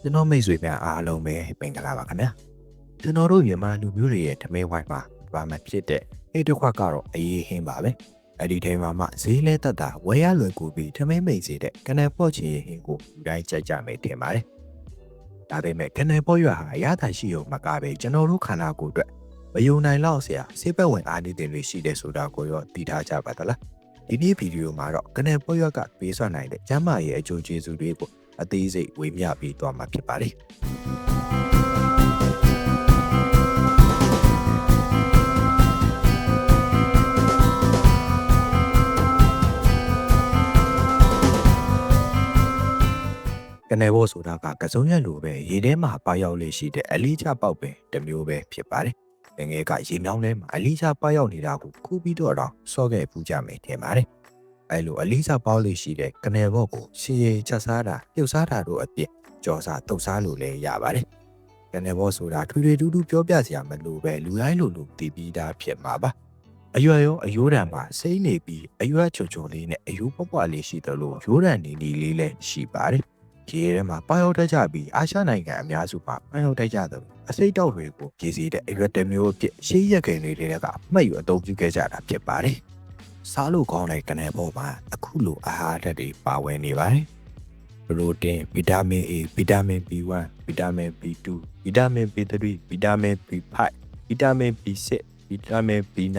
ကျွန်တော်မိတ်ဆွေများအားလုံးပဲပင်ကြလာပါခင်ဗျာကျွန်တော်တို့မြန်မာလူမျိုးတွေရဲ့ထမင်းဝိုင်းမှာဘာမှဖြစ်တဲ့အဲ့တစ်ခွက်ကတော့အရေးဟင်းပါပဲအဲ့ဒီထဲမှာမှဈေးလဲတက်တာဝယ်ရလွယ်ကူပြီးထမင်းမိတ်စေတဲ့ကနန်ပေါ့ချင်ဟင်းကိုလူတိုင်းကြိုက်ကြမယ်ထင်ပါတယ်ဒါပေမဲ့ကနန်ပေါ့ရွာဟာအရသာရှိုံမကားပဲကျွန်တော်တို့ခန္ဓာကိုယ်အတွက်မယုံနိုင်လောက်စရာစေပတ်ဝင်အားနေတဲ့တွေရှိတဲ့ဆိုတာကိုရောသိထားကြပါသလားဒီနေ့ဗီဒီယိုမှာတော့ကနန်ပေါ့ရွာကပေးစွမ်းနိုင်တဲ့ကျမ်းမာရေးအကျိုးကျေးဇူးတွေကိုအသေးစိတ်ဝေမျှပြီးသွားမှာဖြစ်ပါတယ်ကနန်ပေါ့ဆိုတာကစုံရက်လိုပဲရေထဲမှာပါရောက်လေရှိတဲ့အလီချပေါက်ပင်တစ်မျိုးပဲဖြစ်ပါတယ်ငယ်ကရေမြောင်းထဲမှာအလီချပါရောက်နေတာကိုခူးပြီးတော့စော့ခဲ့ပူးကြမယ်ထင်ပါတယ်အဲလိုအလီစာပေါက်လေးရှိတဲ့ကနန်ဘော့ကိုရှည်ရည်ချက်စားတာပြုတ်စားတာတို့အပြင်ကြော်စားတုပ်စားလို့လည်းရပါတယ်။ကနန်ဘော့ဆိုတာထွေထွေတူးတူးပြောပြစရာမလိုပဲလူတိုင်းလိုသိပြီးသားဖြစ်မှာပါ။အရွယ်ရောအယိုးတံမှာစိမ့်နေပြီးအရွက်ချုံချုံလေးနဲ့အယိုးပွားပွားလေးရှိတယ်လို့ရိုးတံနေလေးလည်းရှိပါတယ်။ဒီထဲမှာပါရောက်တတ်ကြပြီးအာရှနိုင်ငံအများစုမှာပါရောက်တတ်ကြတယ်အစိတ်တောက်တွေကိုကြည်စီတဲ့အရွက်တစ်မျိုးအဖြစ်ရှေးရက်ခင်လေးတွေကမှတ်ယူအသုံးပြုခဲ့ကြတာဖြစ်ပါတယ်။စားလို့ကောင်းတဲ့ကနန်ပေါ့မှာအခုလိုအာဟာရဓာတ်တွေပါဝင်နေပါတယ်။ပရိုတင်း၊ဗီတာမင် A ဗီတာမင် B1 ဗီတာမင် B2 ဗီတာမင် B3 ဗီတာမင် B5 ဗီတာမင် B6 ဗီတာမင် B9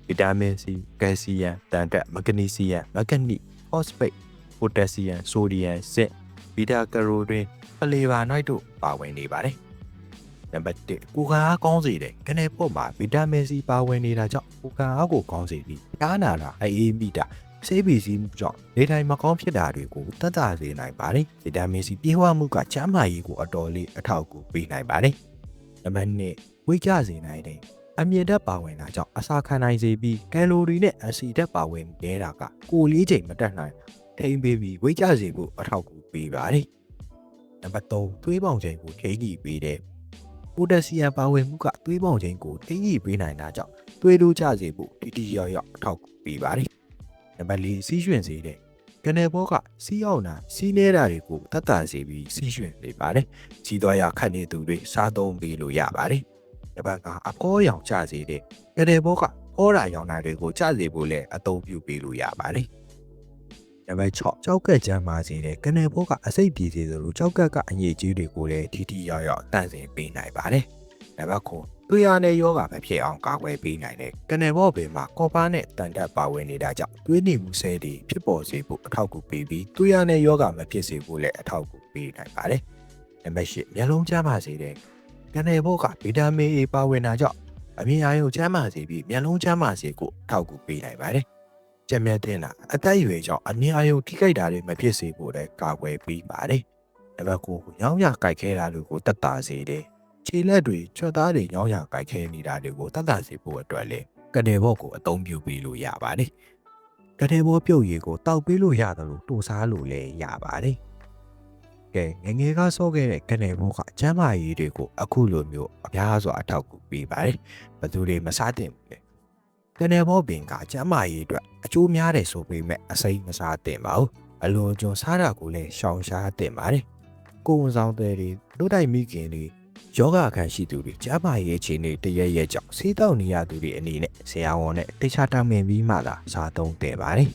ဗီတာမင် C ကယ်လ်ဆီယမ်တန်တက်မဂနီဆီယမ်မဂနီဖော့စဖိတ်ပိုတက်ဆီယမ်ဆိုဒီယမ်ဇင့်ဗီတာကရိုတင်ဖလေဗာနိုက်တို့ပါဝင်နေပါတယ်နံပါတ်1ကိုခံအားကောင်းစေတဲ့ကနန်ပေါ့မှာဗီတာမင် C ပါဝင်နေတာကြောင့်ကိုခံအားကိုကောင်းစေပြီးကားနာတာအေးမိတာဆေးပစ္စည်းမှုကြောင့်နေထိုင်မကောင်းဖြစ်တာတွေကိုတတ်တာစေနိုင်ပါတယ်ဗီတာမင် C ပြည့်ဝမှုကကျန်းမာရေးကိုအတော်လေးအထောက်အကူပေးနိုင်ပါတယ်နံပါတ်2ဝိတ်ကျစေနိုင်တဲ့အမြင့်ဓာတ်ပါဝင်တာကြောင့်အစာခံနိုင်စေပြီးကယ်လိုရီနဲ့အဆီဓာတ်ပါဝင်နေတာကကိုယ်လေးချိန်မတက်နိုင်ထိန်းပေးပြီးဝိတ်ကျစေဖို့အထောက်အကူပေးပါတယ်နံပါတ်3သွေးပေါင်ချိန်ကိုထိန်းကြည့်ပေးတဲ့ပိုတက်ဆီယမ်ပါဝင်မှုကသွေးပေါင်ချိန်ကိုထိန်းကြည့်ပေးနိုင်တာကြောင့်သွေးတိုးကျစေဖို့တိရောက်ရောက်အထောက်အကူပေးပါတယ်နံပါတ်4စီးရွှင်စေတဲ့ကနန်ဘောကစီးအောင်တာစီးနေတာတွေကိုတတ်တာစေပြီးစီးရွှင်နေပါတယ်စီးသွားရခတ်နေသူတွေစားသုံးပြီးလို့ရပါတယ်နံပါတ်5အဖောရောင်ကျစေတဲ့ကနန်ဘောကဖောတာရောင်တာတွေကိုကျစေဖို့လည်းအသုံးပြုပေးလို့ရပါတယ်နံပါတ်6ကြောက်ကက်ကျမ်းမာစေတဲ့ကနန်ဘောကအစိတ်ပြေစေသလိုကြောက်ကက်ကအငြိကြီးတွေကိုလည်းထိရောက်ရောက်တန့်စင်ပေးနိုင်ပါတယ်နံပါတ်9သွေးအားနဲ့ယောဂမဖြစ်အောင်ကာကွယ်ပေးနိုင်တဲ့ကနန်ဘော့ပင်မှာကော်ပါနဲ့တန်တက်ပါဝင်နေတာကြောင့်သွေးနေမှုဆဲတွေဖြစ်ပေါ်စေဖို့အထောက်အကူပေးပြီးသွေးအားနဲ့ယောဂမဖြစ်စေဖို့လည်းအထောက်အကူပေးနိုင်ပါတယ်နံပါတ်10မျက်လုံးကျန်းမာစေတဲ့ကနန်ဘော့ကဗီတာမင် A ပါဝင်တာကြောင့်အမြင်အာရုံကျန်းမာစေပြီးမျက်လုံးကျန်းမာစေကိုအထောက်အကူပေးနိုင်ပါတယ်ကြက်မြတ်တင်တာအသက်အရွယ်ကြောင့်အမြင်အာရုံထိခိုက်တာတွေမဖြစ်စေဖို့လည်းကာကွယ်ပေးပါတယ်နံပါတ်9ညောင်းရကြိုက်ခဲတာတွေကိုတတ်တာစေတဲ့ခြေလက်တွေချွတ်သားတွေညောင်းရကြိုက်ခဲနေတာတွေကိုတတ်တာစေဖို့အတွက်လည်းကနန်ဘော့ကိုအသုံးပြုပေးလို့ရပါတယ်ကနန်ဘော့ပြုတ်ရည်ကိုတောက်ပေးလို့ရတယ်လို့တိုးစားလို့လည်းရပါတယ်ကဲငယ်ကစောခဲ့တဲ့ကနန်ဘော့ကကျန်းမာရေးတွေကိုအခုလိုမျိုးအများစွာအထောက်အကူပေးပါတယ်ဘယ်သူတွေမစားသင့်ဘူးလဲကနန်ဘော့ပင်ကကျန်းမာရေးအတွက်အကျိုးများတယ်ဆိုပေမဲ့အစိမ်းမစားသင့်ပါဘူးအလွန်ကျွံစားတာကိုလည်းရှောင်ရှားသင့်ပါတယ်ကိုယ်ဝန်ဆောင်တွေတို့တိုက်မိခင်တွေယောဂခံရှိသူတွေကျန်းမာရေးအခြေအနေတရရဲ့ကြောင့်ဆေးတောက်နေရသူတွေအနေနဲ့ဆရာဝန်နဲ့တခြားတောင်းပန်ပြီးမှသာစားသုံးသင့်ပါတယ်